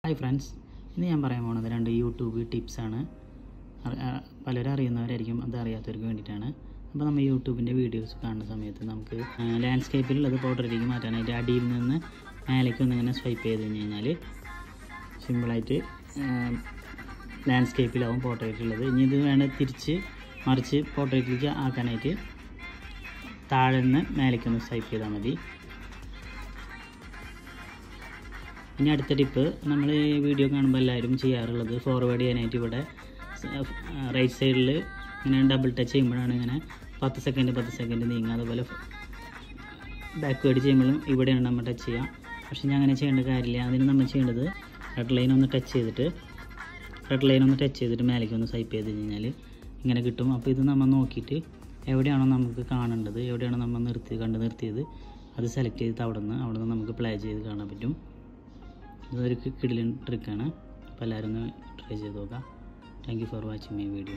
Hi friends, ഇന്ന് ഞാൻ പറയാൻ പോകുന്നത് 2 യൂട്യൂബ് ടിപ്സാണ്. പലരും അറിയുന്നവരായിരിക്കും, അത് അറിയാത്തവർക്ക് വേണ്ടിയിട്ടാണ്. അപ്പോൾ നമ്മൾ യൂട്യൂബിൻ്റെ വീഡിയോസ് കാണുന്ന സമയത്ത് നമുക്ക് ലാൻഡ്സ്കേപ്പിലുള്ളത് പോർട്രേറ്റിലേക്ക് മാറ്റാനായിട്ട് അടിയിൽ നിന്ന് മേലേക്ക് ഒന്നിങ്ങനെ സ്വൈപ്പ് ചെയ്ത് കഴിഞ്ഞാൽ സിമ്പിളായിട്ട് ലാൻഡ്സ്കേപ്പിലാവും പോർട്രേറ്റ് ഉള്ളത്. ഇനി ഇത് വേണം തിരിച്ച് മറിച്ച് പോർട്രേറ്റിലേക്ക് ആക്കാനായിട്ട് താഴെ നിന്ന് മേലേക്കൊന്ന് സ്വൈപ്പ് ചെയ്താൽ മതി. ഇനി അടുത്ത ടിപ്പ്, നമ്മൾ ഈ വീഡിയോ കാണുമ്പോൾ എല്ലാവരും ചെയ്യാറുള്ളത് ഫോർവേഡ് ചെയ്യാനായിട്ട് ഇവിടെ റൈറ്റ് സൈഡിൽ ഇങ്ങനെ ഡബിൾ ടച്ച് ചെയ്യുമ്പോഴാണ് ഇങ്ങനെ 10 സെക്കൻഡ് നീങ്ങുക. അതുപോലെ ബാക്ക്വേഡ് ചെയ്യുമ്പോഴും ഇവിടെയാണ് നമ്മൾ ടച്ച് ചെയ്യുക. പക്ഷേ ഞാൻ അങ്ങനെ ചെയ്യേണ്ട കാര്യമില്ല. അതിന് നമ്മൾ ചെയ്യേണ്ടത് റെഡ് ലൈൻ ഒന്ന് ടച്ച് ചെയ്തിട്ട് മേലേക്ക് ഒന്ന് സ്വൈപ്പ് ചെയ്ത് കഴിഞ്ഞാൽ ഇങ്ങനെ കിട്ടും. അപ്പോൾ ഇത് നമ്മൾ നോക്കിയിട്ട് എവിടെയാണോ നമുക്ക് കാണേണ്ടത്, എവിടെയാണോ നമ്മൾ നിർത്തിയത് അത് സെലക്ട് ചെയ്തിട്ട് അവിടെ നിന്ന് നമുക്ക് പ്ലേ ചെയ്ത് കാണാൻ പറ്റും. ഇതൊരു കിടിലൻ ട്രിക്കാണ്. അപ്പോൾ എല്ലാവരും ഒന്ന് ട്രൈ ചെയ്ത് നോക്കാം. Thank you for watching my video.